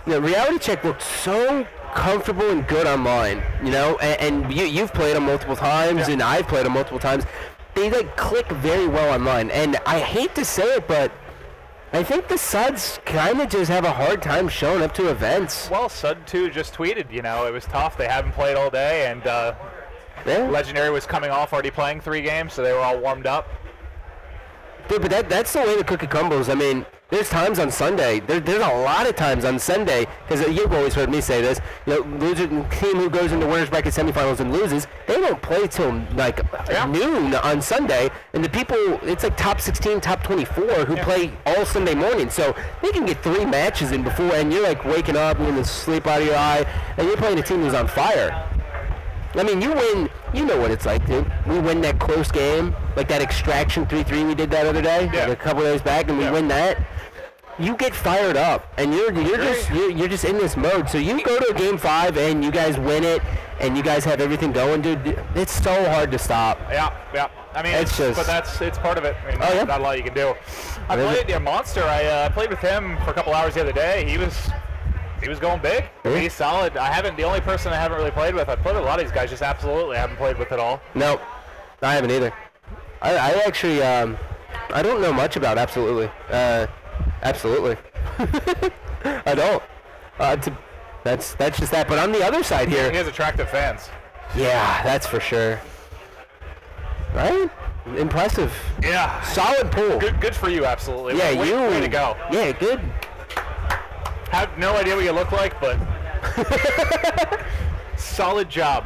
Reality Check looked so comfortable and good online, and you've played them multiple times, and I've played them multiple times. They click very well online, and I hate to say it, but I think the Suds kind of just have a hard time showing up to events. Well, Sud 2 just tweeted, it was tough. They haven't played all day, and Legendary was coming off already playing 3 games, so they were all warmed up. Dude, but that's the way the cookie crumbles. I mean, there's times on Sunday. There's a lot of times on Sunday, because you've always heard me say this. Loser team who goes into winners bracket semifinals and loses, they don't play till noon on Sunday. And the people, it's like top 16, top 24 who play all Sunday morning. So they can get 3 matches in before, and you're waking up with the sleep out of your eye, and you're playing a team who's on fire. I mean, you win. You know what it's like, dude. We win that close game, like that Extraction 3-3 we did that other day, a couple days back, and we win that. You get fired up, and you're just in this mode. So you go to a game 5 and you guys win it, and you guys have everything going, dude. It's so hard to stop. Yeah. I mean, it's part of it. I mean, not a lot you can do. I played Monster. I played with him for a couple hours the other day. He was going big. He's solid. The only person I haven't really played with. I've played with a lot of these guys, just absolutely haven't played with at all. No, I haven't either. I actually, I don't know much about absolutely. Absolutely. I don't. That's just that. But on the other side here, he has attractive fans. Yeah, that's for sure. Right? Impressive. Yeah. Solid pull. Good for you, absolutely. Yeah, way to go. Yeah, good. Have no idea what you look like, but solid job.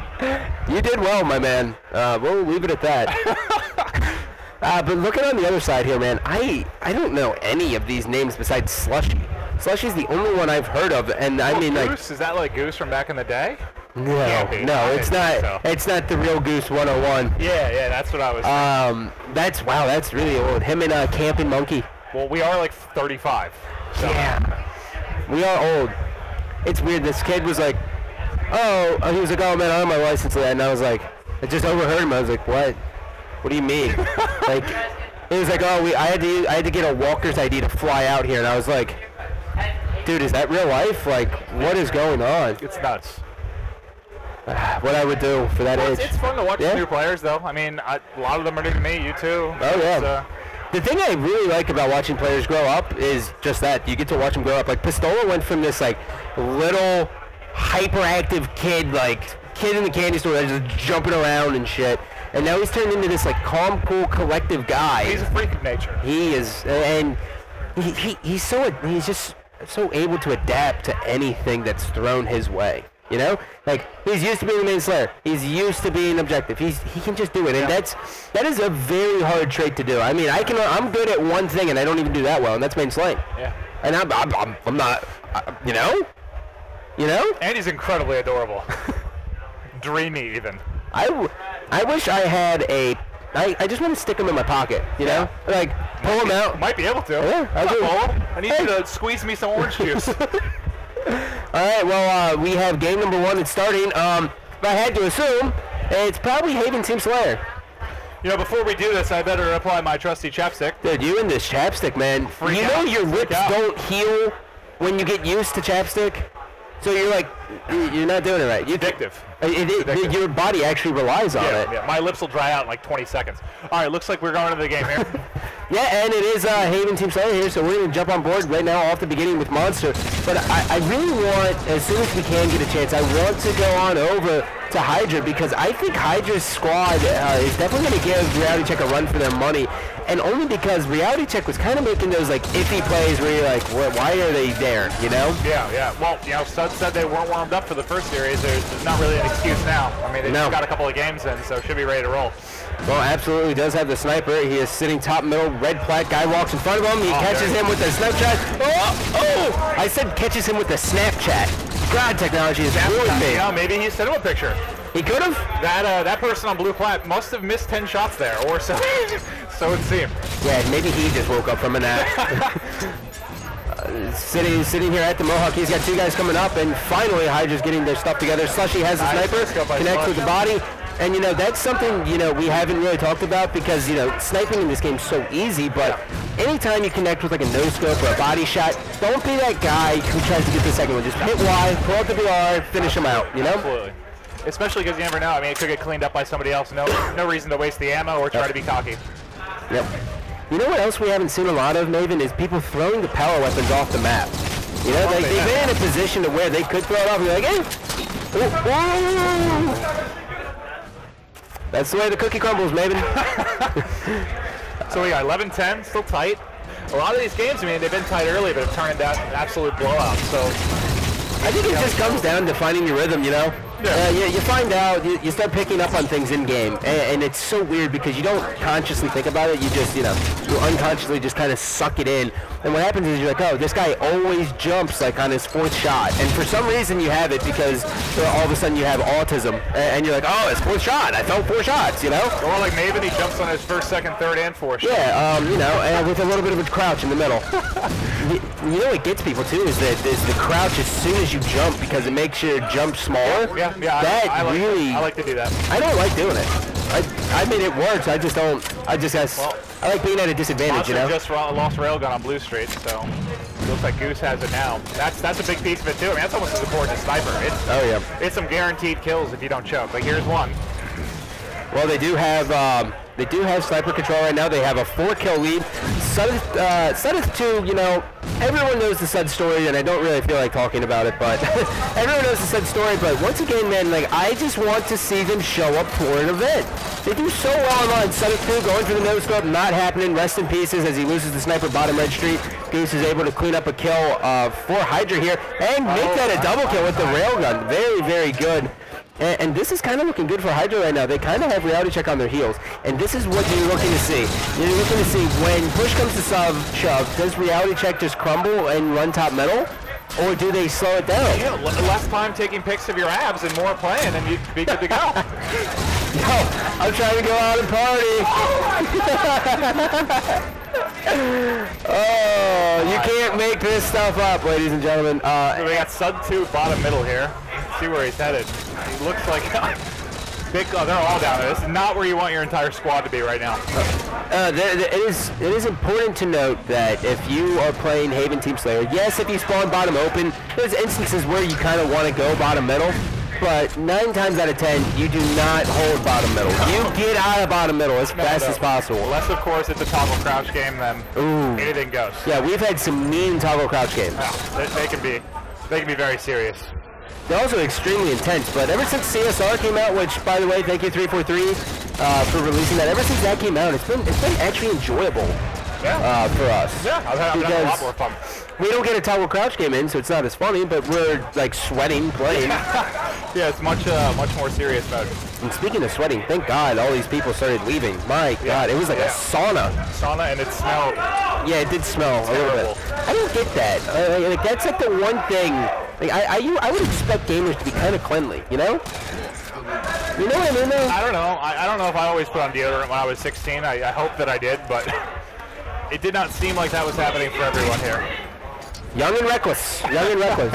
You did well, my man. We'll leave it at that. But looking on the other side here, man, I don't know any of these names besides Slushy. Slushy's the only one I've heard of, and I mean, Goose? Is that like Goose from back in the day? No, it's not. So. It's not the real Goose 101. Yeah, that's what I was thinking. That's really old. Him and Camping Monkey. Well, we are like 35. So. Yeah. We are old. It's weird. This kid was like, he was like, oh man, I have my license for that. And I was like, I just overheard him. I was like, what? What do you mean? He was like, I had to get a walker's ID to fly out here. And I was like, dude, is that real life? Like, what is going on? It's nuts. What I would do for that age. It's fun to watch new players, though. I mean, a lot of them are new to me. You too. Oh yeah. The thing I really like about watching players grow up is just that. You get to watch them grow up. Like, Pistola went from this, little hyperactive kid, kid in the candy store that's just jumping around and shit. And now he's turned into this, calm, cool, collective guy. He's a freak of nature. He is. And he's just so able to adapt to anything that's thrown his way. He's used to being the main slayer. He's used to being objective. He can just do it, and that is a very hard trait to do. I mean, I'm good at one thing, and I don't even do that well, and that's main slaying. Yeah. And I'm not, And he's incredibly adorable. Dreamy, even. I wish I had I just want to stick him in my pocket, pull him out. Might be able to. Yeah, I do. I need you to squeeze me some orange juice. All right, well, we have game number 1 that's starting. If I had to assume, it's probably Haven Team Slayer. Before we do this, I better apply my trusty chapstick. Dude, you and this chapstick, man. Your lips don't heal when you get used to chapstick. So you're not doing it right. You're addictive. Your body actually relies on it. Yeah, my lips will dry out in 20 seconds. All right, looks like we're going into the game here. Yeah, and it is Haven Team Slayer here, so we're going to jump on board right now off the beginning with Monster. But I really want, as soon as we can get a chance, I want to go on over to Hydra, because I think Hydra's squad is definitely going to give Reality Check a run for their money. And only because Reality Check was kind of making those iffy plays where you're like, why are they there, Yeah. Well, Stud said they weren't warmed up for the first series. There's not really an excuse now. I mean, they just got a couple of games in, so should be ready to roll. Well, absolutely does have the sniper. He is sitting top middle, red plat. Guy walks in front of him. He catches him with the Snapchat. Oh! I said catches him with the Snapchat. God, technology is really big. Yeah, maybe he sent him a picture. He could have. That person on blue plat must have missed 10 shots there, or so. So it seemed. Yeah, maybe he just woke up from a nap. Sitting here at the Mohawk, he's got 2 guys coming up, and finally Hydra's getting their stuff together. Slushy has the sniper, connects with the body, And, you know, that's something, you know, we haven't really talked about because, you know, sniping in this game is so easy, but anytime you connect with, like, a no-scope or a body shot, don't be that guy who tries to get the second one. Just hit Y, pull out the VR, finish him out, you know? Absolutely. Especially because you never know. I mean, it could get cleaned up by somebody else. No reason to waste the ammo or try to be cocky. Yep. You know what else we haven't seen a lot of, Maven, is people throwing the power weapons off the map. You know, they've been in a position to where they could throw it off and be like, hey! Ooh. That's the way the cookie crumbles, Maven. So we got 11-10, still tight. A lot of these games, I mean, they've been tight early, but have turned out an absolute blowout. So I think it just comes down to finding your rhythm, you know? Yeah. You find out, you start picking up on things in-game, and it's so weird because you don't consciously think about it, you just, you know, you unconsciously just kind of suck it in, and what happens is you're like, oh, this guy always jumps, like, on his 4th shot, and for some reason you have it because all of a sudden you have autism, and you're like, oh, it's 4th shot, I felt 4 shots, you know? Or like Maven, he jumps on his 1st, 2nd, 3rd, and 4th shot. Yeah, you know, and with a little bit of a crouch in the middle. You know what gets people, too, is the crouch as soon as you jump because it makes your jump smaller. Yeah, I like to do that. I don't like doing it. I mean, it works. I just don't. I like being at a disadvantage, Monster, you know. Just lost railgun on Blue Street, so it looks like Goose has it now. That's a big piece of it too. I mean, that's almost as important as sniper. It's some guaranteed kills if you don't choke. Like here's one. Well, they do have sniper control right now. They have a 4-kill lead. Sudeth 2, you know, everyone knows the Sud story, and I don't really feel like talking about it, but everyone knows the Sud story, but once again, man, like, I just want to see them show up for an event. They do so well online. Sudeth 2 going for the no-scope, not happening. Rest in pieces as he loses the sniper bottom red street. Goose is able to clean up a kill for Hydra here, and make that a double kill with the railgun. Very, very good. And this is kind of looking good for Hydra right now. They kind of have reality check on their heels. And this is what you're looking to see. You're looking to see when push comes to shove, does reality check just crumble and run top metal? Or do they slow it down? Yeah, less time taking pics of your abs and more playing and you'd be good to go. Yo, I'm trying to go out and party. Oh, you can't make this stuff up, ladies and gentlemen. So we got Sud 2 bottom middle here. Let's see where he's headed. He looks like big. They're all down there. This is not where you want your entire squad to be right now. It is important to note that if you are playing Haven Team Slayer, yes, if you spawn bottom open, there's instances where you kind of want to go bottom middle. But 9 times out of 10, you do not hold bottom middle. You get out of bottom middle as fast as possible. Unless, of course, it's a toggle crouch game, then anything goes. Yeah, we've had some mean toggle crouch games. Yeah, they can be very serious. They're also extremely intense, but ever since CSR came out, which, by the way, thank you 343 for releasing that. Ever since that came out, it's been actually enjoyable for us. Yeah, I've had a lot more fun. We don't get a toggle crouch game in, so it's not as funny, but we're like sweating playing. Yeah, it's much more serious mode. And speaking of sweating, thank God all these people started leaving. My God, it was like a sauna. Sauna, and it smelled. Yeah, it did smell a little bit. I don't get that. Like that's like the one thing. Like I would expect gamers to be kind of cleanly, you know? You know what I mean? Though? I don't know. I don't know if I always put on deodorant when I was 16. I hope that I did, but it did not seem like that was happening for everyone here. Young and reckless. Young and reckless.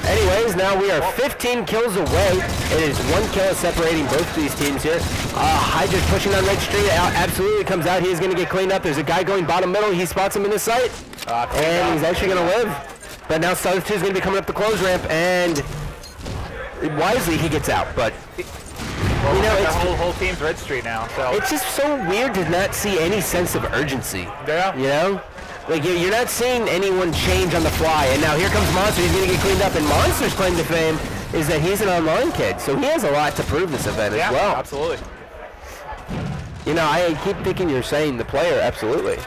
Anyways, now we are 15 kills away. It is 1 kill separating both of these teams here. Hydra's pushing on Red Street. Absolutely comes out. He is going to get cleaned up. There's a guy going bottom middle. He spots him in the sight. And he's actually going to live. But now Sudeth 2 is going to be coming up the close ramp. And wisely, he gets out. But, you know, it's the whole team's Red Street now. So it's just so weird to not see any sense of urgency. Yeah. You know? Like, you're not seeing anyone change on the fly. And now here comes Monster. He's going to get cleaned up. And Monster's claim to fame is that he's an online kid. So he has a lot to prove this event as well. Absolutely. You know, I keep thinking you're saying the player, absolutely.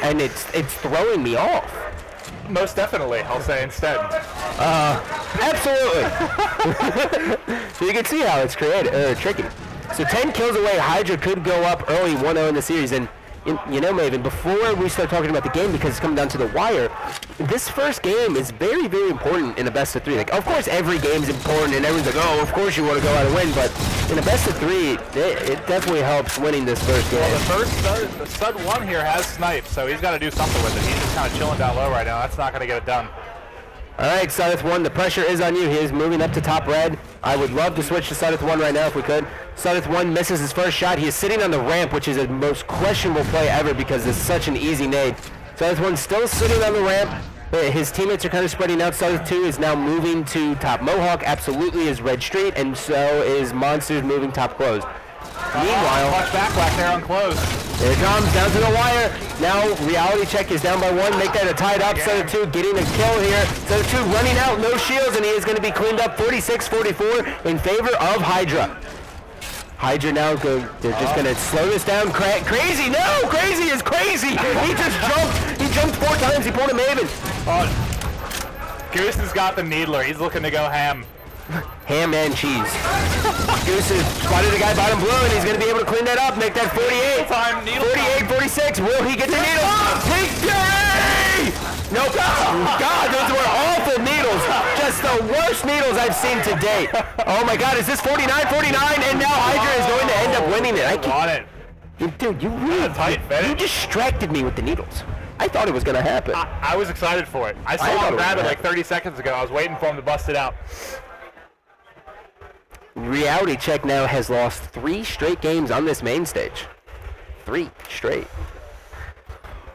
And it's throwing me off. Most definitely, I'll say instead. Absolutely. So you can see how it's tricky. So 10 kills away. Hydra could go up early 1-0 in the series. And you know, Maven, before we start talking about the game, because it's coming down to the wire, this first game is very, very important in a best of 3. Like, of course, every game's important, and everyone's like, oh, of course you want to go out and win, but in a best of 3, it definitely helps winning this first game. Well, the Sud 1 here has snipe, so he's got to do something with it. He's just kind of chilling down low right now. That's not going to get it done. All right, Sudeth 1, the pressure is on you. He is moving up to top red. I would love to switch to Sudeth 1 right now if we could. Sudeth 1 misses his first shot. He is sitting on the ramp, which is the most questionable play ever because it's such an easy nade. Sudeth 1 still sitting on the ramp. His teammates are kind of spreading out. Sudeth 2 is now moving to top Mohawk. Absolutely is Red Street, and so is Monsters moving top closed. Meanwhile, clutch back there on close. There it comes, down to the wire. Now Reality Check is down by 1. Make that a tied up. Sudeth 2 getting a kill here. Sudeth 2 running out, no shields, and he is going to be cleaned up 46-44 in favor of Hydra. Hydra now they're just going to slow this down. Crazy, no! Crazy is crazy! He just jumped. He jumped 4 times. He pulled a Maven. Goose has got the Needler. He's looking to go ham. Ham and cheese. Goose has spotted a guy bottom blue, and he's going to be able to clean that up, make that 48. 48-46. Will he get the needle? Victory! No, God, those were awful needles. Just the worst needles I've seen to date. Oh my God, is this 49-49? And now Hydra is going to end up winning it. I got it. Dude, you really distracted me with the needles. I thought it was going to happen. I was excited for it. I saw him grab it like 30 seconds ago. I was waiting for him to bust it out. Reality Check now has lost 3 straight games on this main stage. 3 straight.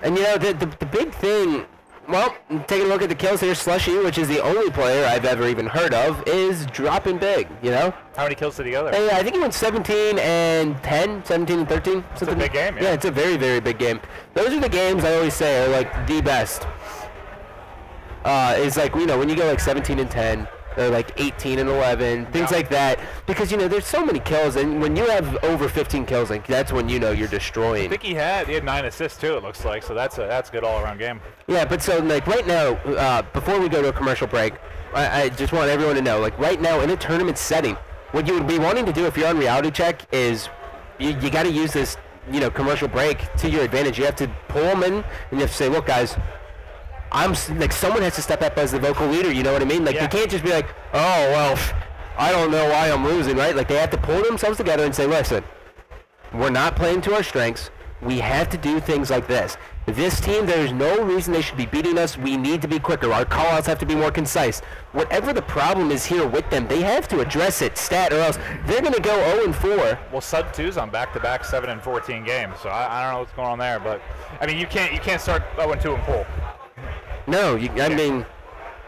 And you know, the big thing, well, taking a look at the kills here, Slushy, which is the only player I've ever even heard of, is dropping big, you know? How many kills did he go there? I think he went 17 and 10, 17 and 13. It's a big game, yeah. It's a very, very big game. Those are the games I always say are like the best. Is like, you know, when you go like 17 and 10, or like 18 and 11, things like that. Because, you know, there's so many kills, and when you have over 15 kills, like, that's when you know you're destroying. I think he had 9 assists too, it looks like, so that's a good all-around game. Yeah, but so, like, right now, before we go to a commercial break, I just want everyone to know, like, right now in a tournament setting, what you would be wanting to do if you're on Reality Check is you got to use this, you know, commercial break to your advantage. You have to pull them in, and you have to say, look, guys, like, someone has to step up as the vocal leader, you know what I mean? Like, you can't just be like, oh, well, I don't know why I'm losing, right? Like, they have to pull themselves together and say, listen, we're not playing to our strengths. We have to do things like this. This team, there's no reason they should be beating us. We need to be quicker. Our call-outs have to be more concise. Whatever the problem is here with them, they have to address it, stat, or else they're going to go 0-4. Well, Sud 2's on back-to-back 7 and 14 games, so I don't know what's going on there. But, I mean, you can't start 0-2 and pull. No, I mean,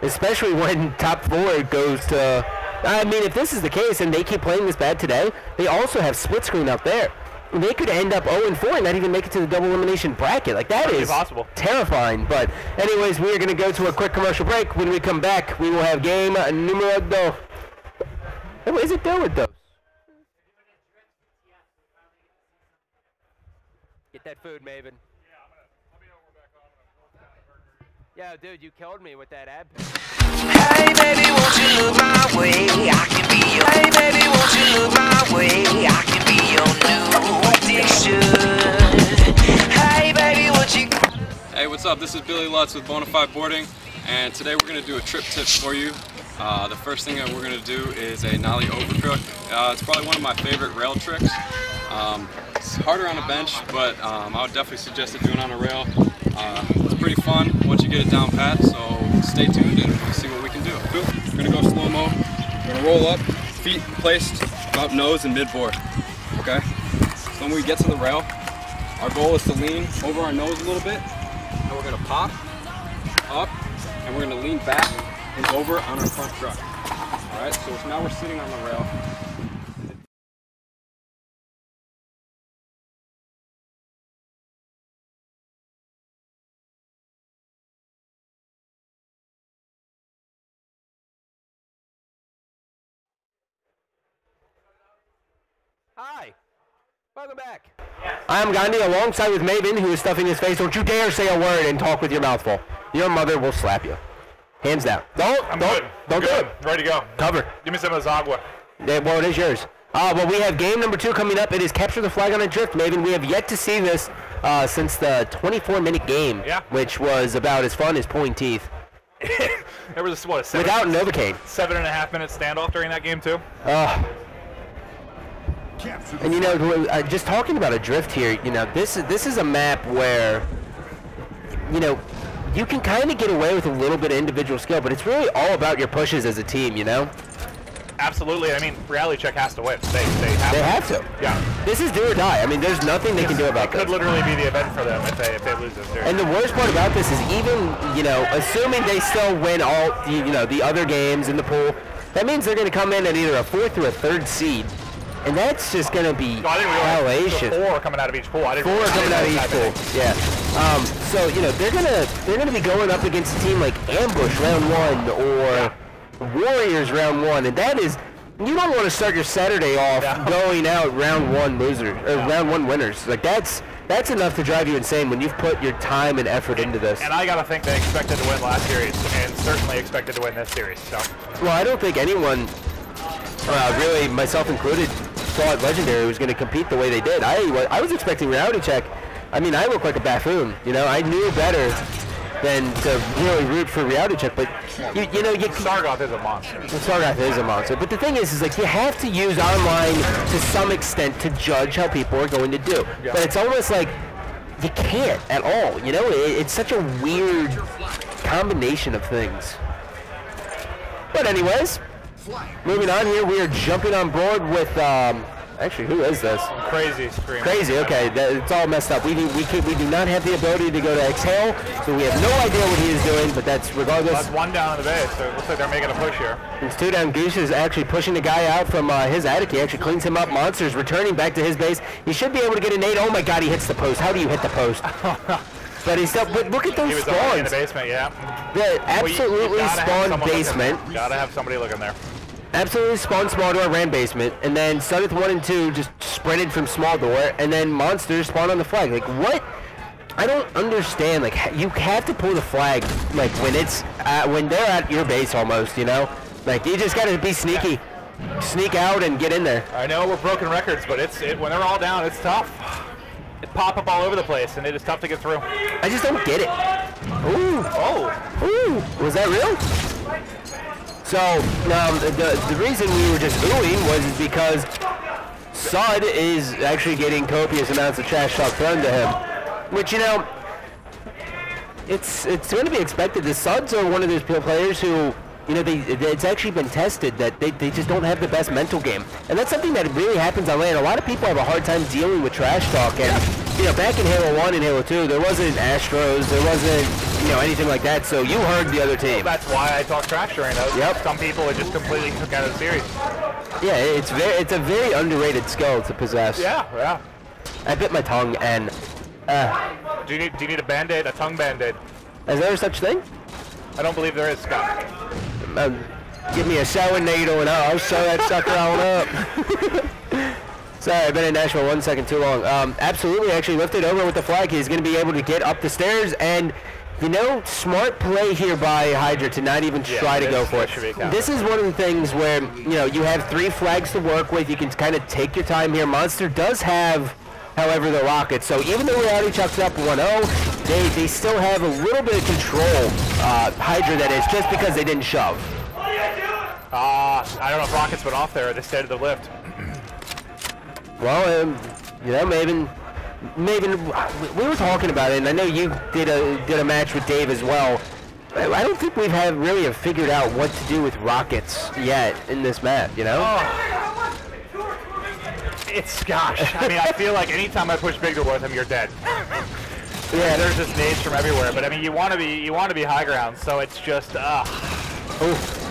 especially when top 4 goes to, I mean, if this is the case and they keep playing this bad today, they also have split screen out there. They could end up 0-4 and not even make it to the double elimination bracket. Like, that is possible. Terrifying. But anyways, we are going to go to a quick commercial break. When we come back, we will have game numero dos. Oh, is it do or dos? Get that food, Maven. Yeah, dude, you killed me with that ab. Hey, baby, won't you look my way? I can be your. Hey, baby, won't you look my way? I can be your new addiction. Hey, baby, won't you? Hey, what's up? This is Billy Lutz with Bonafide Boarding, and today we're going to do a trip tip for you. The first thing that we're going to do is a nollie overcook. It's probably one of my favorite rail tricks. It's harder on a bench, but I would definitely suggest it doing on a rail. It's pretty fun once you get it down pat, so stay tuned and we'll see what we can do. We're going to go slow-mo. We're going to roll up, feet placed about nose and mid-board. Okay? So when we get to the rail, our goal is to lean over our nose a little bit, and we're going to pop, up, and we're going to lean back and over on our front truck. Alright, so now we're sitting on the rail. Hi. Welcome back. Yes. I'm Gandhi alongside with Maven, who is stuffing his face. Don't you dare say a word and talk with your mouth full. Your mother will slap you. Hands down. Don't do it. Ready to go. Cover. Give me some of this agua. Yeah, well, it is yours. Well, we have game number 2 coming up. It is Capture the Flag on a Drift, Maven. We have yet to see this since the 24-minute game, which was about as fun as pulling teeth. There was, what, without Novocaine. 7.5 minute standoff during that game, too? And you know, just talking about a drift here, you know, this is a map where, you know, you can kind of get away with a little bit of individual skill, but it's really all about your pushes as a team, you know? absolutely. I mean, reality check has to win. They have to. Yeah. This is do or die. I mean, there's nothing they can do about this. It could literally be the event for them if they lose this series. And the worst part about this is even, you know, assuming they still win all, you know, the other games in the pool, that means they're going to come in at either a 4th or a 3rd seed. And that's just going to be hellacious. 4 coming out of each pool. 4 coming out of each pool. Yeah. So, you know, they're gonna be going up against a team like Ambush round 1 or Warriors round 1, and that is, you don't want to start your Saturday off going out round 1 losers or round 1 winners. Like that's enough to drive you insane when you've put your time and effort into this. And I gotta think they expected to win last series, and certainly expected to win this series. So. Well, I don't think anyone, really myself included, thought Legendary was going to compete the way they did. I was expecting Reality Check. I mean, I look like a buffoon. You know, I knew better than to really root for Reality Check, but you know, Sargoth is a monster. Sargoth is a monster. But the thing is like you have to use online to some extent to judge how people are going to do. Yeah. But it's almost like you can't at all. You know, it's such a weird combination of things. But anyways, moving on here, we are jumping on board with actually, who is this? Crazy Scream. Crazy, okay. It's all messed up. We do not have the ability to go to Exhale, so we have no idea what he is doing, but that's regardless. That's 1 down on the base, so it looks like they're making a push here. It's 2 down. Goose is actually pushing the guy out from his attic. He actually cleans him up. Monster's returning back to his base. He should be able to get a nade. Oh my god, he hits the post. How do you hit the post? But he's still, but look at those spawns. He was in the basement, yeah. The absolutely spawned basement. Gotta have somebody looking there. Absolutely spawned small door, ran basement, and then Suddeth 1 and 2 just sprinted from small door, and then Monsters spawned on the flag. Like, what? I don't understand. Like, you have to pull the flag, like, when it's, when they're at your base almost, you know? Like, you just gotta be sneaky. Sneak out and get in there. I know we're broken records, but when they're all down, it's tough. It pop up all over the place, and it is tough to get through. I just don't get it. Ooh. Oh. Ooh. Was that real? So, the reason we were just oohing was because Sud is actually getting copious amounts of trash talk thrown to him. Which, you know, it's going to be expected. The Suds are one of those players who, you know, it's actually been tested that they just don't have the best mental game. And that's something that really happens on LAN. A lot of people have a hard time dealing with trash talk. And, you know, back in Halo 1 and Halo 2, there wasn't Astros, there wasn't, you know, anything like that, so you heard the other team. Well, that's why I talk trash during those. Yep. Some people are just completely took out of the series. Yeah, it's a very underrated skill to possess. Yeah. I bit my tongue and... Do you need a Band-Aid, a tongue Band-Aid? Is there such thing? I don't believe there is, Scott. Give me a sewing needle and I'll sew that sucker on up. Sorry, I've been in Nashville 1 second too long. Absolutely, actually lifted over with the flag. He's going to be able to get up the stairs, and you know, smart play here by Hydra to not even try to go for it. This is one of the things where, you know, you have 3 flags to work with. You can kind of take your time here. Monster does have, however, the rocket. So even though Reality Chuck's up 1-0, they still have a little bit of control, Hydra that is, just because they didn't shove. I don't know if rockets went off there. They stayed at the lift. Well, you know, Maven, we were talking about it, and I know you did a match with Dave as well. I don't think we've really figured out what to do with rockets yet in this map, you know? Oh. It's, gosh, I mean, I feel like anytime I push big door with him, you're dead. Yeah, there's just nades from everywhere, but I mean, you want to be high ground, so it's just, Oh.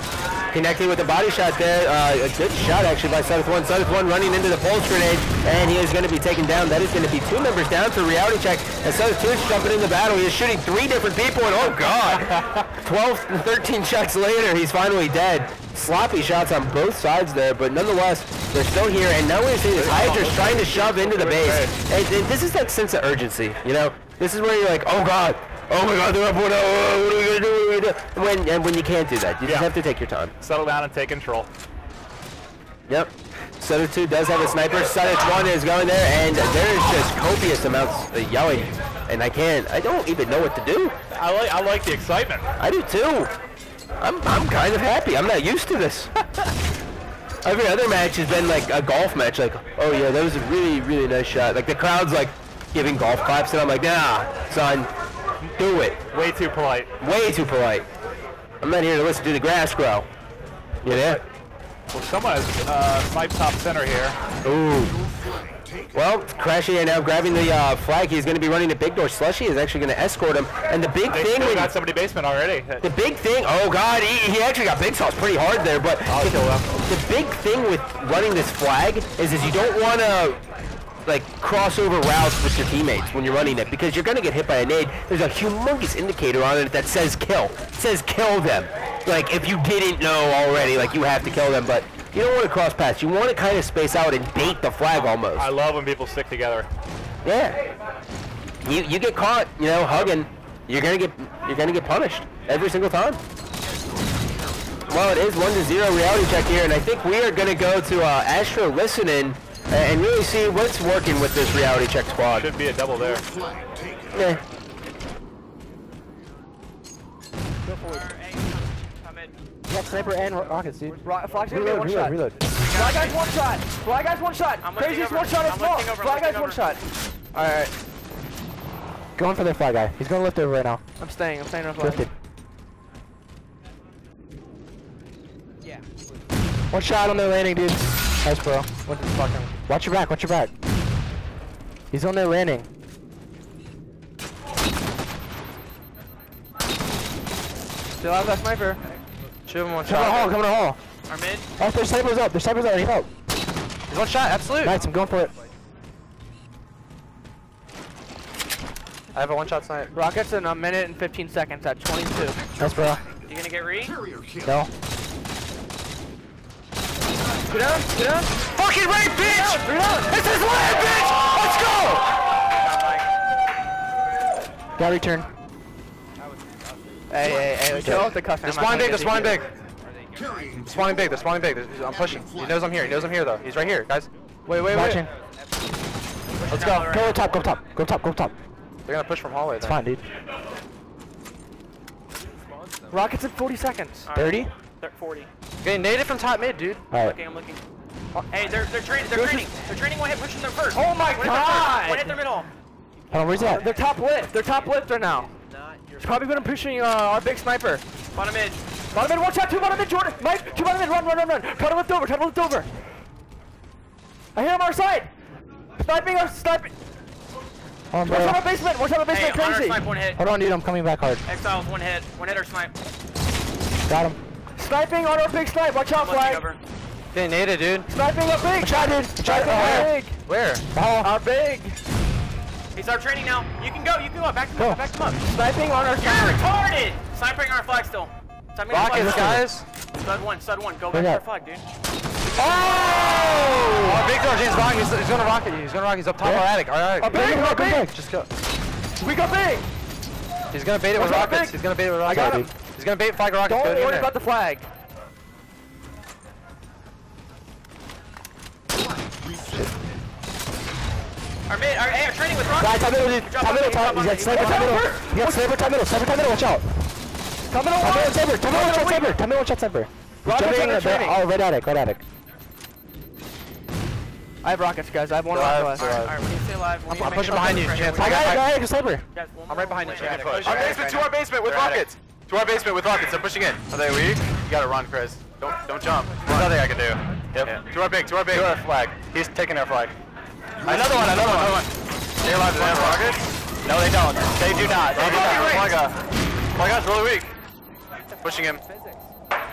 Connecting with the body shot there. A good shot actually by Suddeth 1. Suddeth 1 running into the pulse grenade, and he is going to be taken down. That is going to be 2 members down for Reality Check. And Suddeth 2 is jumping in the battle. He is shooting 3 different people, and oh god! 12 and 13 shots later, he's finally dead. Sloppy shots on both sides there, but nonetheless, they're still here. And now we're seeing Hydra's trying to shove into the base. And this is that sense of urgency, you know? This is where you're like, oh god. Oh my god, they're up 1-0, what are we going to do? When you can't do that, you just have to take your time. Settle down and take control. Yep. Suddeth 2 does have a sniper. Suddeth 1 is going there, and there is just copious amounts of yelling. And I don't even know what to do. I like the excitement. I do too. I'm kind of happy. I'm not used to this. Every other match has been like a golf match, like, oh yeah, that was a really, really nice shot. Like the crowd's like giving golf claps, and I'm like, nah, son. Do it. Way too polite. Way too polite. I'm not here to listen to the grass grow. You know? Well, someone has sniped top center here. Ooh. Well, Crashy here now grabbing the flag. He's going to be running the big door. Slushy is actually going to escort him. And the big thing... They got somebody basement already. The big thing... Oh, God. He actually got big sauce pretty hard there. But the big thing with running this flag is you don't want to... like crossover routes with your teammates when you're running it, because you're gonna get hit by a nade. There's a humongous indicator on it that says kill. It says kill them. Like if you didn't know already, like you have to kill them, but you don't want to cross paths. You want to kind of space out and bait the flag almost. I love when people stick together. Yeah. You get caught, you know, hugging, you're gonna get punished every single time. Well, it is 1-0 reality check here, and I think we are gonna go to Astro Listening and really see what's working with this reality check squad. Should be a double there. Yeah. You got sniper and rockets, dude. Flag's gonna get one shot. Reload. Flag guy's one shot. Flag guy's one shot. Crazy's one shot as small. Flag guy's one shot. Alright. Going for their flag guy. He's going to lift over right now. I'm staying on flag. Lifted. Yeah. One shot on their landing, dude. Nice, bro. What the fucking... Watch your back, watch your back. He's on their landing. Still have that sniper. Shoot him one Come shot. on, come on, hall. Our mid. Oh, their sniper's up. Their sniper's up. I need help. There's one shot, absolute. Nice, I'm going for it. I have a one shot snipe. Rockets in a minute and 15 seconds at 22. Nice, bro. You gonna get re? No. Get down, get down. Fucking right, bitch! This is land, bitch! Let's go! Got return. Hey, chill with the cussing. They're spawning big, they're spawning big. They're spawning big, they're spawning big. I'm pushing. He knows I'm here though. He's right here, guys. Wait. Watching. Let's go. Go top, go top. Go top, go top. They're gonna push from hallway. It's fine, dude. Rockets in 40 seconds. 30? 40. Getting naded from top mid, dude. Alright. Okay, I'm looking. Hey, they're training. They're training one hit, pushing them first. Oh my god! One hit their middle. Hold on, where's that? They're top lift. They're top lifter now. It's probably gonna pushing our big sniper. Bottom mid. Bottom mid, one shot, two bottom mid, Jordan. Mike, two bottom mid, run. Try to lift over, I hear him our side. Sniping. Hold on, bro. Watch out basement, Hey, crazy. snipe one hit. Hold on, dude, I'm coming back hard. Exiles one hit. One hit or snipe. Got him. Sniping on our big snipe, watch out, flag. Getting naded, dude. Sniping our big. Shot, dude. Sniping our big. Where? Our big. He's our training now. You can go. Back him up. Sniping on our You're sniper. retarded! Sniping our flag still. Rockets, guys. Stud one. Go back to our flag, dude. Oh! Big door, James Bond. He's gonna rocket you. He's up top of our attic. Our big. Just go. We got big. He's gonna bait it with rockets. He's gonna bait flag rockets. Don't worry about the flag. Our training with rockets. Guys, top middle, dude. Top middle. He's got sniper, top middle. He got sniper, top middle, watch out. Top middle, one shot sniper. He's jumping red attic. I have rockets, guys. I have one rocket left. Alright, when you stay alive, I'm pushing behind you, Chance. I got it, sniper. I'm right behind you, Chance. Our basement to our basement with rockets. To our basement with rockets. They're pushing in. Are they weak? You gotta run, Chris. Don't jump. There's nothing I can do. Yep. Yeah. To our big. To our flag. He's taking our flag. Another one. They alive to have rockets? No, they don't. They do not. Flag guy's really weak. Pushing him.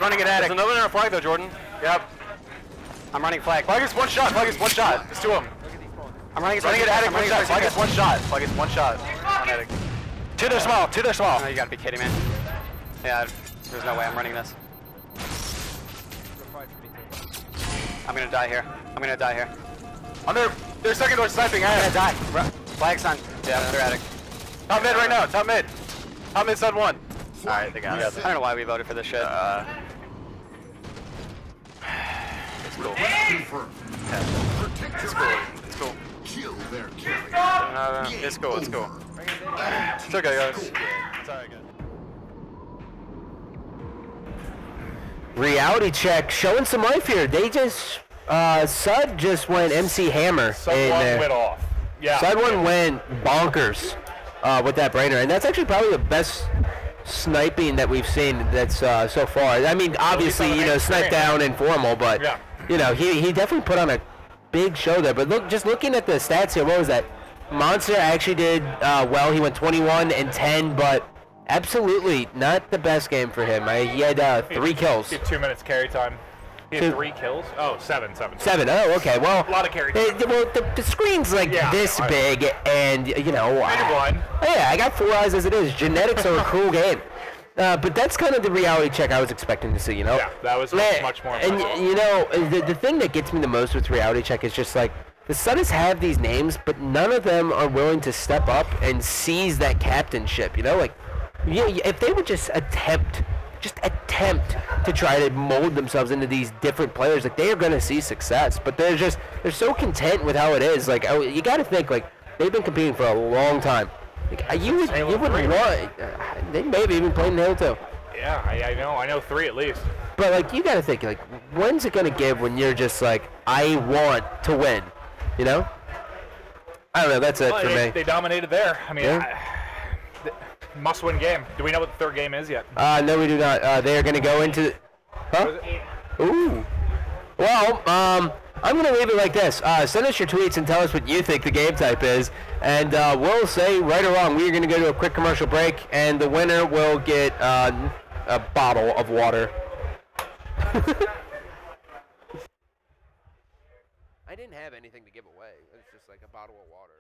Running an attic. There's another in our flag though, Jordan. Yep. I'm running flag. Flag is one shot. There's two of them. I'm running an attic. Flag is one shot. On attic. Two, they're small. Oh, you gotta be kidding me. Yeah, there's no way I'm running this. I'm gonna die here. On their second door sniping. I'm gonna die. Flag's on. Yeah, they're attic. Top mid right now. Top mid side one. Alright, they got it. I don't know why we voted for this shit. It's cool. It's cool. It's cool. It's okay, guys. It's alright, guys. Reality check showing some life here. They just Sud just went MC Hammer. Sud one went off. Yeah. Sud one went bonkers with that brainer, and that's actually probably the best sniping that we've seen that's so far. I mean, obviously, you know, snipe down informal, but you know, he definitely put on a big show there. But look, just looking at the stats here, what was that? Monster actually did well. He went 21 and 10, but absolutely not the best game for him. He had 3 kills. He had 2 minutes carry time. He had 3 kills? Oh, 7. 7. Oh, okay. Well, a lot of carry time. Well, the screen's like this big, and you know. You're blind. Yeah, I got 4 eyes as it is. Genetics are a cruel game. But that's kind of the reality check I was expecting to see, you know? Yeah, that was much more impressive. And, you know, the thing that gets me the most with reality check is just like, the Suns have these names, but none of them are willing to step up and seize that captainship, you know? Like, yeah, if they would just attempt to try to mold themselves into these different players, like, they are going to see success. But they're so content with how it is. Like, you got to think, like, they've been competing for a long time. Like, you wouldn't want. They maybe even played in Halo 2. Yeah, I know 3 at least. But like, you got to think, like, when's it gonna give when you're just like, I want to win, you know? I don't know. That's it for me. They dominated there. I mean, must-win game. Do we know what the 3rd game is yet? No, we do not. They are gonna go into. Huh? Ooh. Well, I'm going to leave it like this. Send us your tweets and tell us what you think the game type is. And we'll say, right or wrong, we're going to go to a quick commercial break, and the winner will get a bottle of water. I didn't have anything to give away. It's just like a bottle of water.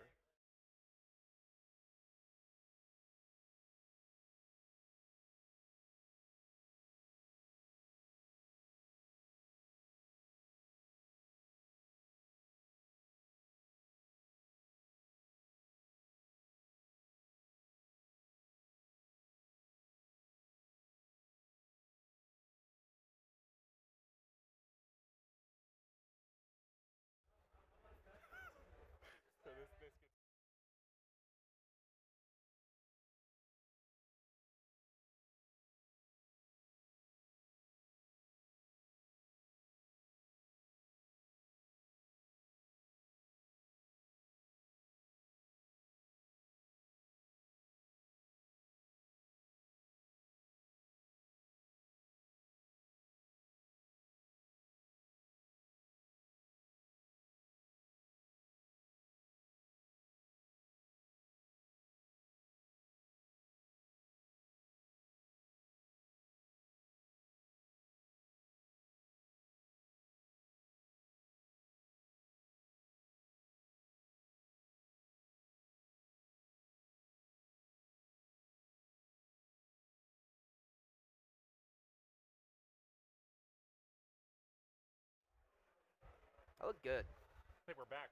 I look good. I think we're back.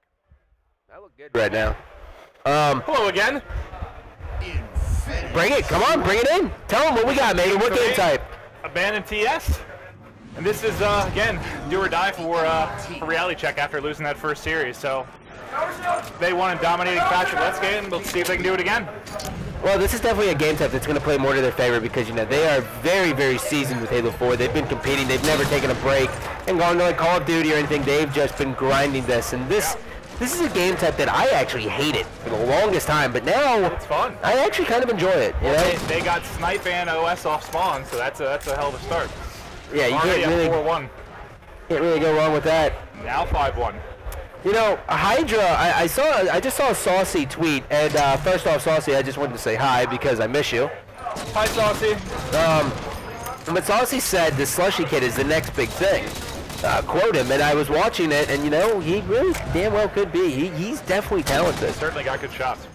I look good right now. Hello again. Bring it. Come on, bring it in. Tell them what we got, man. What game type? Abandoned TS. And this is, again, do or die for reality check after losing that first series. So they won in dominating fashion. Let's get in. Let's see if they can do it again. Well, this is definitely a game type that's going to play more to their favor because, you know, they are very, very seasoned with Halo 4. They've been competing. They've never taken a break and gone to, like, Call of Duty or anything. They've just been grinding this. And this is a game type that I actually hated for the longest time. But now it's fun. I actually kind of enjoy it. You know? They got Snipe and OS off spawn, so that's a hell of a start. Yeah, you can't really go wrong with that. Now 5-1. You know, Hydra, I just saw a Saucy tweet, and first off, Saucy, I just wanted to say hi because I miss you. Hi, Saucy. But Saucy said the Slushy Kid is the next big thing. Quote him, and I was watching it, and you know, he really damn well could be. He's definitely talented. Certainly got good shots.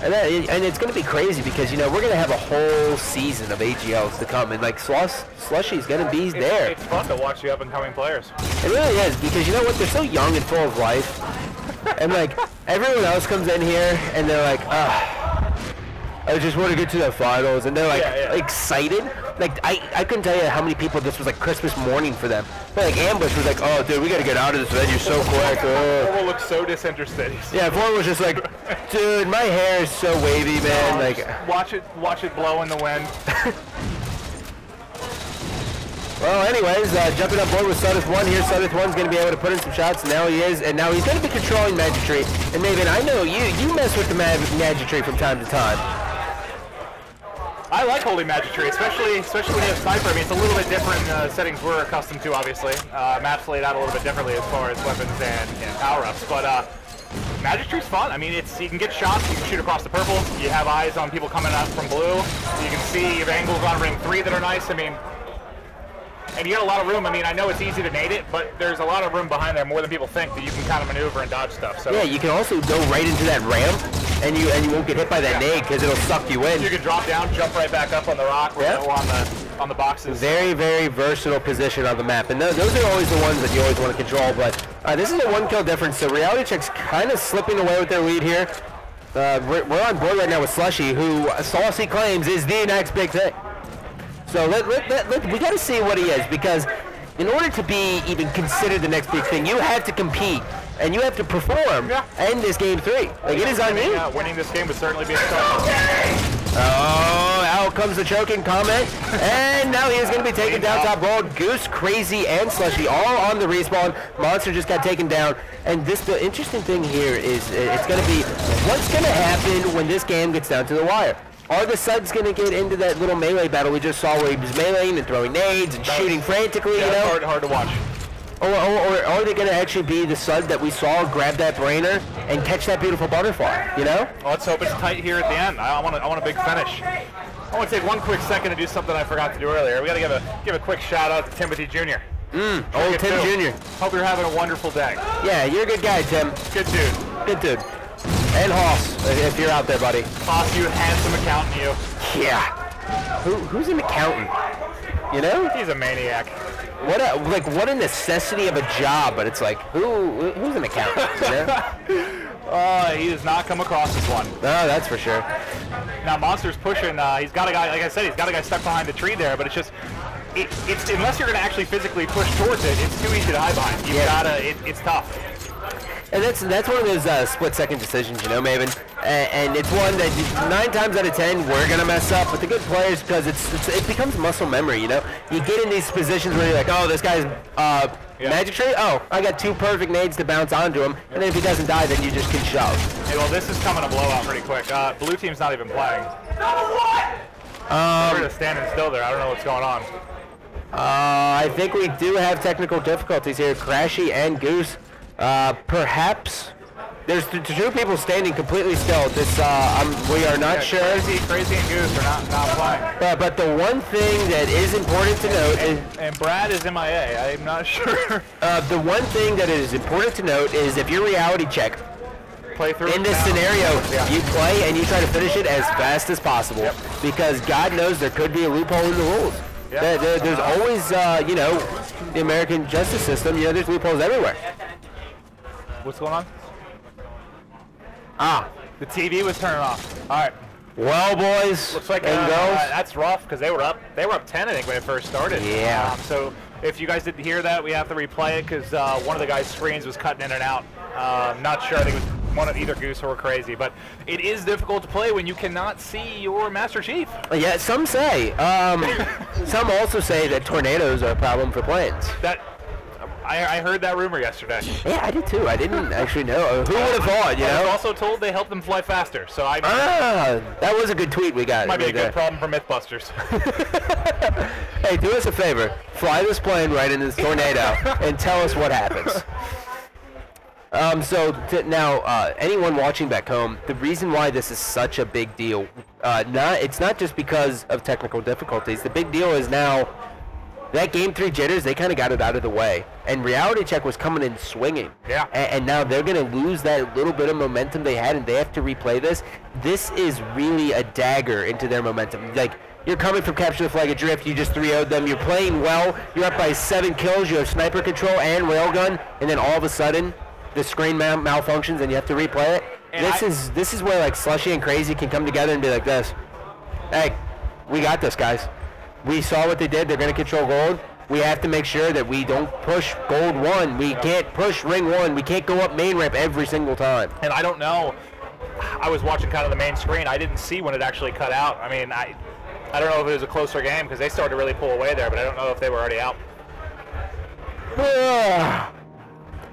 And it's going to be crazy because, you know, we're going to have a whole season of AGLs to come, and like Slushy's going to be there. It's fun to watch the up-and-coming players. It really is because, you know what, they're so young and full of life, and like everyone else comes in here and they're like, I just want to get to the finals, and they're like excited. Like I couldn't tell you how many people this was like Christmas morning for them. But like Ambush was like, oh dude, we gotta get out of this venue so quick. Formal looks so disinterested. Yeah, Formal was just like, dude, my hair is so wavy, man. Like watch it blow in the wind. Well, anyways, jumping on board with Sudeth 1 here. Sudeth 1's going to be able to put in some shots, and now he is. And now he's going to be controlling Magic Tree. And Maven, I know you mess with the Magic Tree from time to time. I like holding Magic Tree, especially when you have Sniper. I mean, it's a little bit different settings we're accustomed to, obviously. Maps laid out a little bit differently as far as weapons and power-ups, but Magic Tree's fun. I mean, you can get shots, you can shoot across the purple, you have eyes on people coming up from blue, you can see angles on ring 3 that are nice. I mean, and you got a lot of room. I mean, I know it's easy to nade it, but there's a lot of room behind there, more than people think, that you can kind of maneuver and dodge stuff. So yeah, you can also go right into that ramp, and you won't get hit by that nade because it'll suck you in. You can drop down, jump right back up on the rock or on the boxes. Very, very versatile position on the map, and those are always the ones that you always want to control. But this is a 1-kill difference, so Reality Check's kind of slipping away with their lead here. We're on board right now with Slushy, who Saucy claims is the next big thing. So we got to see what he is, because in order to be even considered the next big thing, you have to compete and you have to perform in this game 3. Like, it is on you. Winning this game would certainly be a start. Oh, out comes the choking comment, and now he is going to be taken down top gold. Goose, Crazy, and Slushy all on the respawn. Monster just got taken down, and the interesting thing here is it's going to be what's going to happen when this game gets down to the wire. Are the Suds going to get into that little melee battle we just saw where he was meleeing and throwing nades and shooting frantically, you know? Hard to watch. Or are they going to actually be the Sud that we saw grab that brainer and catch that beautiful butterfly, you know? Well, let's hope it's tight here at the end. I want a big finish. I want to take one quick second to do something I forgot to do earlier. We got to give a quick shout out to Timothy Jr. Old Tim Jr. Hope you're having a wonderful day. Yeah, you're a good guy, Tim. Good dude. Good dude. And Hoss, if you're out there, buddy. Hoss, you handsome accountant, you. Yeah. Who's an accountant? You know? He's a maniac. What a necessity of a job, but it's like, who's an accountant? You know? He does not come across as one. No, that's for sure. Now Monster's pushing. He's got a guy, like I said, he's got a guy stuck behind the tree there, but it's just, it's unless you're going to actually physically push towards it, it's too easy to hide behind. You've gotta, it's tough. And that's one of those split-second decisions, you know, Maven. And it's one that 9 times out of 10 we're gonna mess up. But the good players, because it becomes muscle memory, you know. You get in these positions where you're like, oh, this guy's Magic Tree. Oh, I got 2 perfect nades to bounce onto him. And then if he doesn't die, then you just can shove. Hey, well, this is coming a blowout pretty quick. Blue team's not even playing. We're just standing still there. I don't know what's going on. I think we do have technical difficulties here. Crashy and Goose. Perhaps there's 2 people standing completely still. We are not sure. Crazy and Goose are not playing. But the one thing that is important to note and Brad is MIA. I'm not sure. The one thing that is important to note is if you're Reality Check, play through in this scenario, you play and you try to finish it as fast as possible, because God knows there could be a loophole in the rules. There's always, you know, the American justice system. You know, there's loopholes everywhere. What's going on? The TV was turning off. All right. Well, boys, looks like and girls. That's rough because they were up 10, I think, when it first started. Yeah. So if you guys didn't hear that, we have to replay it because one of the guys' screens was cutting in and out. Not sure. I think it was one of either Goose or Crazy, but it is difficult to play when you cannot see your Master Chief. Yeah, some say. Some also say that tornadoes are a problem for planes. I heard that rumor yesterday. Yeah, I did too. I didn't actually know. Who would have thought, you know? I was also told they help them fly faster, so that was a good tweet we got. Might be a good problem for Mythbusters. Hey, do us a favor. Fly this plane right into this tornado and tell us what happens. Now, anyone watching back home, the reason why this is such a big deal, it's not just because of technical difficulties. The big deal is now that Game 3 jitters, they kind of got it out of the way. And Reality Check was coming in swinging. Yeah. And now they're going to lose that little bit of momentum they had, and they have to replay this. This is really a dagger into their momentum. Like, you're coming from Capture the Flag Adrift, you just 3-0'd them, you're playing well, you're up by 7 kills, you have sniper control and railgun, and then all of a sudden, the screen malfunctions and you have to replay it. And this is where, like, Slushy and Crazy can come together and be like this. Hey, we got this, guys. We saw what they did. They're going to control gold. We have to make sure that we don't push gold 1. We can't push ring 1. We can't go up main ramp every single time. And I don't know. I was watching kind of the main screen. I didn't see when it actually cut out. I mean, I don't know if it was a closer game because they started to really pull away there, but I don't know if they were already out.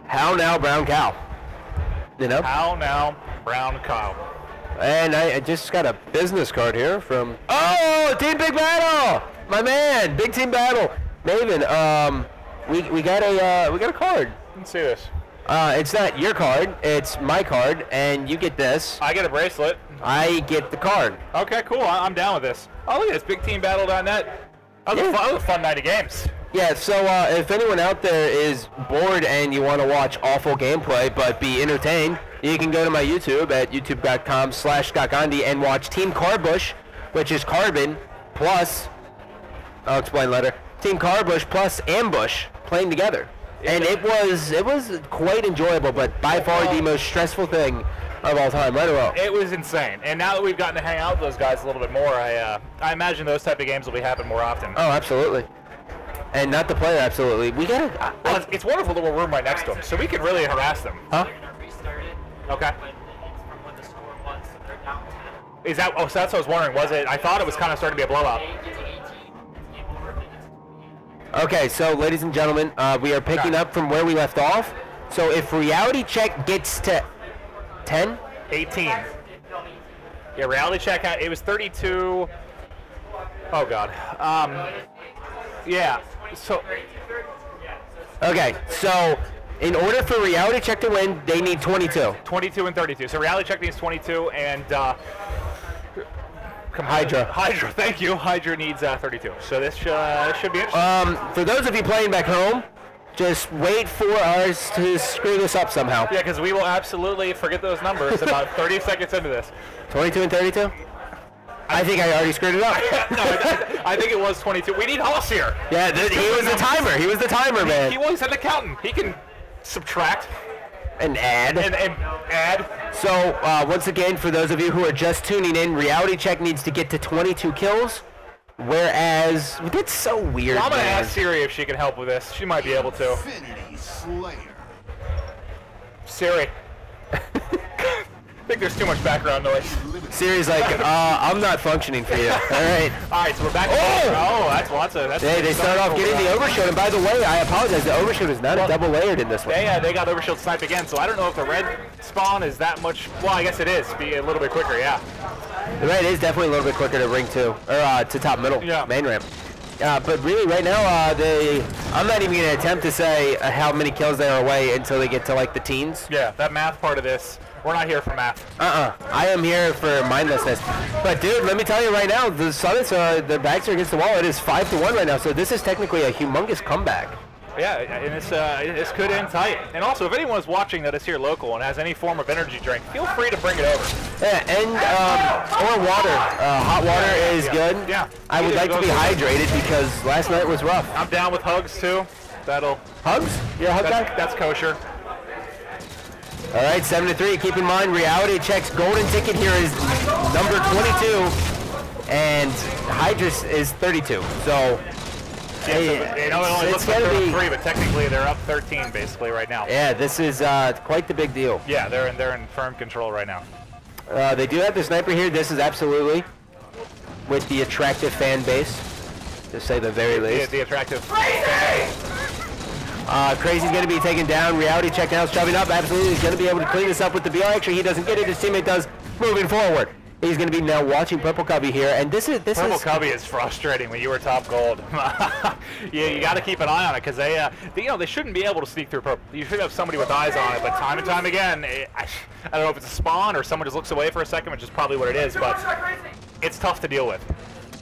How now, brown cow? You know? How now, brown cow? And I just got a business card here from Team Big Battle, my man, Big Team Battle, Maven. We got a card. Let's see this. It's not your card, it's my card, and you get this. I get a bracelet. I get the card. Okay, cool. I'm down with this. Oh, look at this, BigTeamBattle.net. That was a fun night of games. Yeah, so if anyone out there is bored and you want to watch awful gameplay but be entertained, you can go to my YouTube at youtube.com/ScottGandhi and watch Team Carbush, which is Carbon plus, I'll explain later, Team Carbush plus Ambush playing together. And it was quite enjoyable, but by far the most stressful thing of all time, right or wrong? It was insane. And now that we've gotten to hang out with those guys a little bit more, I imagine those type of games will be happening more often. Oh, absolutely. And not the player, absolutely. We gotta. Well, it's wonderful little room right next to them, so we could really harass them. Huh? Okay. Is that? Oh, so that's what I was wondering. Was it? I thought it was kind of starting to be a blowout. Okay, so ladies and gentlemen, we are picking up from where we left off. So if reality check gets to 10, 18. Yeah, reality check. It was 32. Oh God. Yeah. So. Okay, so in order for reality check to win, they need 22. 22 and 32. So reality check needs 22, and Hydra, thank you. Hydra needs 32. So this should be interesting. For those of you playing back home, just wait for us to screw this up somehow. Yeah, because we will absolutely forget those numbers about 30 seconds into this. 22 and 32? I think I already screwed it up. No, I think it was 22. We need Hoss here. Yeah, he was the timer. He was the timer, man. He was an accountant. He can subtract. And add. And add. So, once again, for those of you who are just tuning in, reality check needs to get to 22 kills. Whereas, it's so weird. Well, I'm going to ask Siri if she can help with this. She might be able to. Siri. I think there's too much background noise. Siri's like, I'm not functioning for you. All right. All right, so we're back. That's lots of. They start off getting the overshield, and by the way, I apologize. The overshield is not a double layered in this one. They got overshield snipe again, so I don't know if the red spawn is that much. Well, I guess it is. Be a little bit quicker, yeah. The red is definitely a little bit quicker to ring two, or to top middle, main ramp. But really, right now, I'm not even going to attempt to say how many kills they are away until they get to like the teens. Yeah, that math part of this. We're not here for math. I am here for mindlessness. But dude, let me tell you right now, the Summits the backs are against the wall. It is 5-1 right now, so this is technically a humongous comeback. Yeah, and this could end tight. And also, if anyone is watching that is here local and has any form of energy drink, feel free to bring it over. Yeah, and or water. Hot water is good. Yeah. I would like to be hydrated because last night was rough. I'm down with hugs too. Hugs? You're a hug guy? That's kosher. All right, 7-3. Keep in mind, reality check's golden ticket here is number 22, and Hydra is 32. So. Yeah, it only looks like they're up 3, but technically they're up 13 basically right now. Yeah, this is quite the big deal. Yeah, they're in firm control right now. They do have the sniper here. This is absolutely with the attractive fan base, to say the very least. The attractive. Crazy's going to be taken down. Reality check now is shoving up. Absolutely, he's going to be able to clean this up with the BR. Actually, he doesn't get it. His teammate does. Moving forward. He's going to be now watching Purple Cubby here, and Purple Cubby is frustrating when you were top gold. Yeah, you got to keep an eye on it because they shouldn't be able to sneak through purple. You should have somebody with eyes on it, but time and time again, I don't know if it's a spawn or someone just looks away for a second, which is probably what it is, but it's tough to deal with.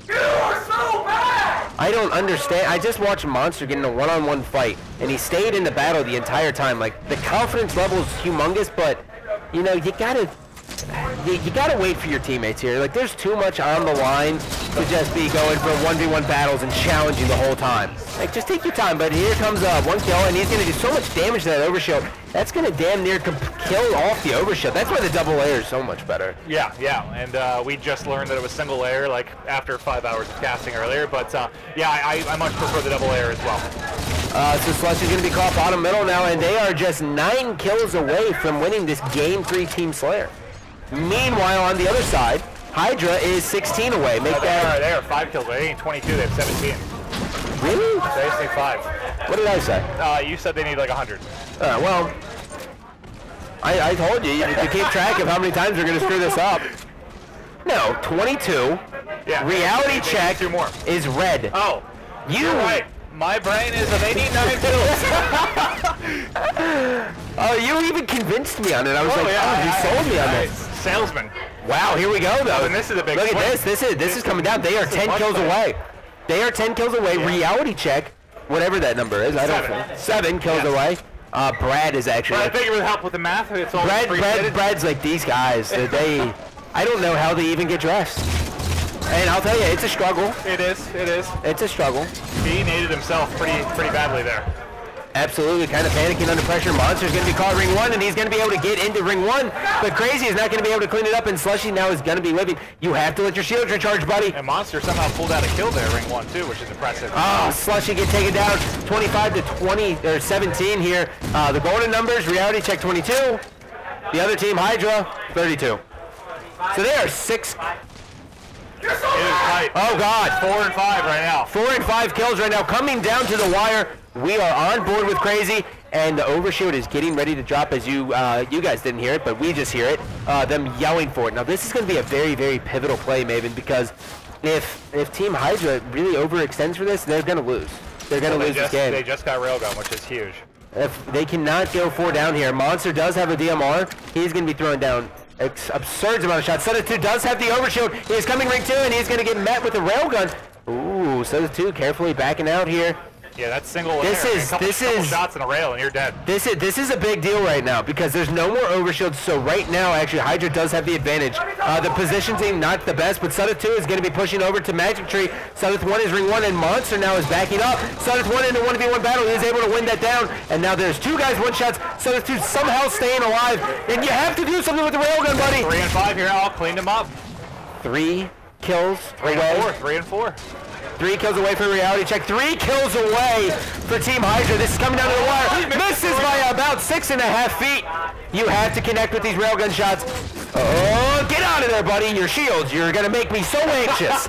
You are so bad! I don't understand. I just watched Monster get in a one-on-one fight, and he stayed in the battle the entire time. Like, the confidence level is humongous, but you know, you gotta wait for your teammates here. Like, there's too much on the line to just be going for 1v1 battles and challenging the whole time. Like, just take your time. But here comes one kill, and he's gonna do so much damage to that overshield. That's gonna damn near kill off the overshield. That's why the double layer is so much better. Yeah, and we just learned that it was single layer, like after 5 hours of casting earlier. But yeah, I much prefer the double layer as well. So Slush is gonna be caught bottom middle now, and they are just 9 kills away from winning this Game 3 Team Slayer. Meanwhile, on the other side, Hydra is 16 away. They are 5 kills, but they ain't 22, they have 17. Really? They just need 5. What did I say? You said they need like 100. Well, I told you to keep track of how many times we're going to screw this up. No, 22. Yeah. Reality They check need 2 more. is red. Oh. You're right. My brain is they need 9 kills. Oh, you even convinced me on it. I was like, yeah, you sold me on this. Salesman. Wow, here we go though. And this is a big Look swing. at this. This is coming down. They are 10 kills away. They are 10 kills away. Yeah. Reality check, whatever that number is. I don't know. 7 kills away. Brad is actually. But I think it would help with the math. It's all Brad's like these guys. They, I don't know how they even get dressed. And I'll tell you, it's a struggle. It is. It's a struggle. He needed himself pretty badly there. Absolutely, kind of panicking under pressure. Monster's going to be caught ring 1, and he's going to be able to get into ring 1. But Crazy is not going to be able to clean it up, and Slushy now is going to be living. You have to let your shields recharge, buddy. And Monster somehow pulled out a kill there, ring 1 too, which is impressive. Oh, Slushy get taken down, 25 to 20 or 17 here. The golden numbers: Reality check 22. The other team, Hydra, 32. So they are 6. It is tight. Oh God, 4 and 5 right now. 4 and 5 kills right now, coming down to the wire. We are on board with Crazy, and the overshield is getting ready to drop. As you guys didn't hear it, but we just hear it. Them yelling for it. Now this is going to be a very, very pivotal play, Maven, because if Team Hydra really overextends for this, they're going to lose. They're going to lose this game. They just got railgun, which is huge. If they cannot go 4 down here, Monster does have a DMR. He's going to be throwing down absurd amount of shots. Soda 2 does have the overshield. He is coming ring 2, and he's going to get met with a railgun. Ooh, Soda 2 carefully backing out here. Yeah, that's single. This is couple shots in a rail and you're dead. This is a big deal right now because there's no more overshields. So right now, actually, Hydra does have the advantage. The positioning not the best, but Sudeth 2 is going to be pushing over to Magic Tree. Sudeth 1 is ring 1, and Monster now is backing up. Sudeth 1 in a 1v1 battle. He is able to win that down, and now there's 2 guys, 1 shots. Sudeth 2 somehow staying alive, and you have to do something with the railgun, buddy. 3 and 5 here. I'll clean them up. 3 kills 3 away. and 4. 3 and 4. 3 kills away for Reality check. 3 kills away for Team Hydra. This is coming down to the wire. Misses by about 6.5 feet. You have to connect with these railgun shots. Oh, get out of there, buddy. Your shields. You're going to make me so anxious.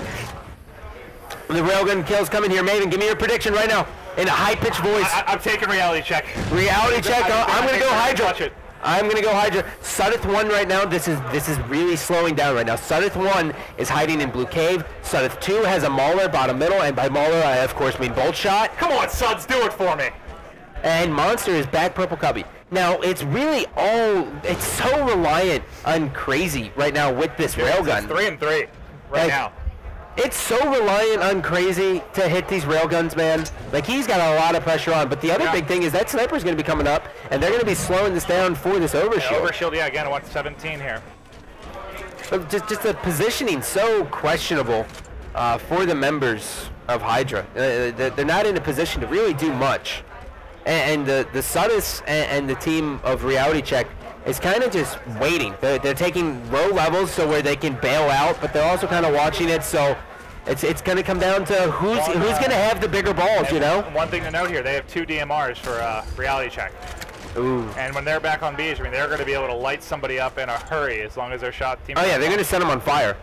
The railgun kills coming here. Maven, give me your prediction right now in a high-pitched voice. I'm taking reality check. Reality check. I'm going to go Hydra. Watch it. I'm going to go Hydra. Sudeth 1 right now, this is really slowing down right now. Sudeth 1 is hiding in Blue Cave. Sudeth 2 has a Mauler, bottom middle, and by Mauler, I of course mean Bolt Shot. Come on, Suds, do it for me. And Monster is back Purple Cubby. Now, it's really it's so reliant on Crazy right now with this railgun. It's 3 and 3 right now. It's so reliant on Crazy to hit these railguns, man. Like, he's got a lot of pressure on. But the other big thing is that Sniper's going to be coming up, and they're going to be slowing this down for this overshield. Yeah, overshield, yeah, again, 117 here. So just the positioning so questionable for the members of Hydra. They're not in a position to really do much. And the Sudis and the team of Reality Check is kind of just waiting. They're taking low levels so where they can bail out, but they're also kind of watching it. So it's going to come down to who's going to have the bigger balls, you know? One thing to note here, they have 2 DMRs for Reality Check. Ooh. And when they're back on beach, I mean, they're going to be able to light somebody up in a hurry as long as they're shot. Team oh yeah, they're going to set them on fire.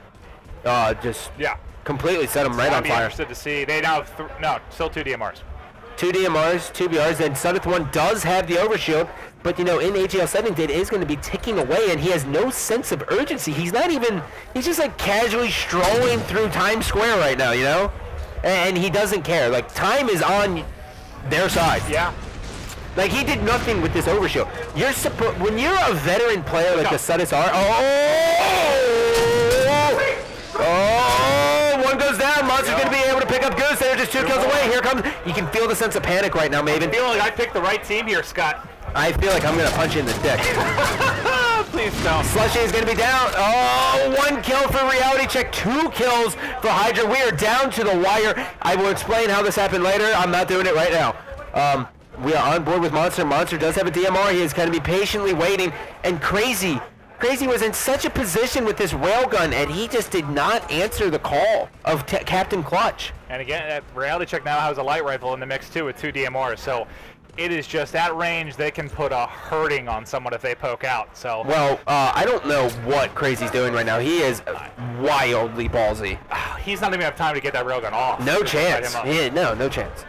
Completely set them right on fire. I'm interested to see. They now have still 2 DMRs. 2 DMRs, 2 BRs, and Sudeth 1 does have the overshield, but you know, in AGL settings, it is going to be ticking away, and he has no sense of urgency. He's just like casually strolling through Times Square right now, you know? And he doesn't care. Like, time is on their side. Yeah. Like, he did nothing with this overshield. When you're a veteran player like the Sudis are, one goes down. Monster's going to be able to pick up Goose. They're just 2 kills away. Here comes. You can feel the sense of panic right now, Maven. I feel like I picked the right team here, Scott. I feel like I'm going to punch you in the dick. Please don't. Slushy is going to be down. Oh, 1 kill for Reality Check. 2 kills for Hydra. We are down to the wire. I will explain how this happened later. I'm not doing it right now. We are on board with Monster. Monster does have a DMR. He is going to be patiently waiting. And Crazy was in such a position with this railgun, and he just did not answer the call of Captain Clutch. And again, Reality Check now has a light rifle in the mix too with 2 DMRs, so it is just at range they can put a hurting on someone if they poke out. So well, I don't know what Crazy's doing right now. He is wildly ballsy. He's not even have time to get that railgun off. No chance. No chance.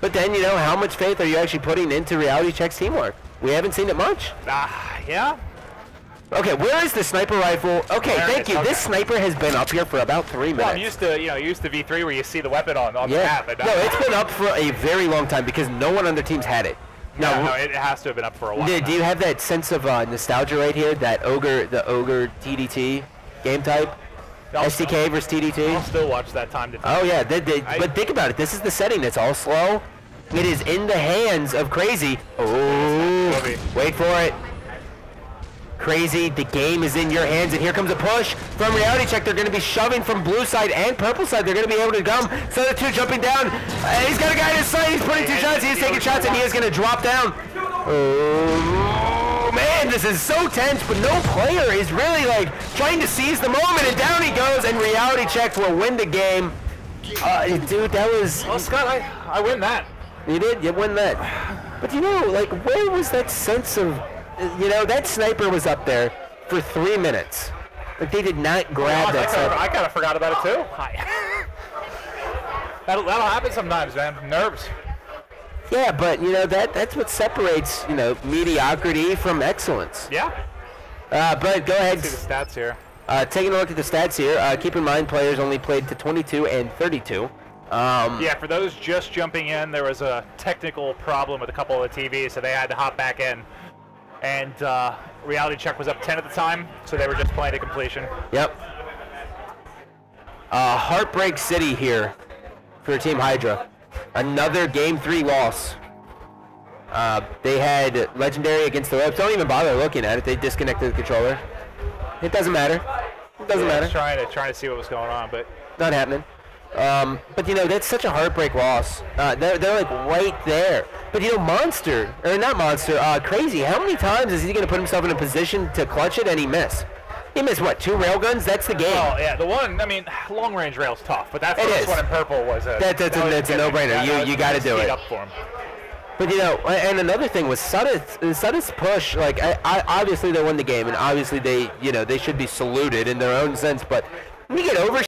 But then, you know, how much faith are you actually putting into Reality Check's teamwork? We haven't seen it much. Yeah. Okay, where is the sniper rifle? Okay, thank you. This sniper has been up here for about 3 minutes. Well, I'm used to, used to V3 where you see the weapon on the map. No, it's been up for a very long time because no one on the team's had it. No, it has to have been up for a while. Do you have that sense of nostalgia right here? That the ogre TDT game type? SDK versus TDT? I'll still watch that time to time. Oh, yeah. But think about it. This is the setting. It's all slow. It is in the hands of Crazy. Oh, wait for it. Crazy, the game is in your hands, and here comes a push from Reality Check. They're going to be shoving from blue side and purple side. They're going to be able to come. So the two jumping down. He's got a guy in his sight. He's putting 2 shots. He is taking shots, and he is going to drop down. Oh, man, this is so tense, but no player is really, like, trying to seize the moment, and down he goes, and Reality Check will win the game. Dude, that was... Well, Scott, I win that. You did? You win that. But, like, where was that sense of... that sniper was up there for 3 minutes. Like, they did not grab that sniper. I kind of forgot about it, too. That'll happen sometimes, man. Nerves. Yeah, but, that's what separates, mediocrity from excellence. Yeah. But go ahead. Let's see the stats here. Taking a look at the stats here, keep in mind players only played to 22 and 32. Yeah, for those just jumping in, there was a technical problem with a couple of the TVs, so they had to hop back in. And Reality Check was up 10 at the time, so they were just playing to completion. Yep. Heartbreak City here for Team Hydra. Another Game 3 loss. They had Legendary against the ropes. Don't even bother looking at it. They disconnected the controller. It doesn't matter. It doesn't matter. Trying to see what was going on, but not happening. But that's such a heartbreak loss. They're like right there. But Monster, or not Monster, Crazy, how many times is he going to put himself in a position to clutch it and he miss? He missed what, 2 railguns? That's the game. Oh yeah, the one, long range rail's tough, but that first one in purple was a... That's a no-brainer. You got to do it. Up for him. But and another thing was Sudda's push. Like, obviously they won the game, and obviously they should be saluted in their own sense. But when you get over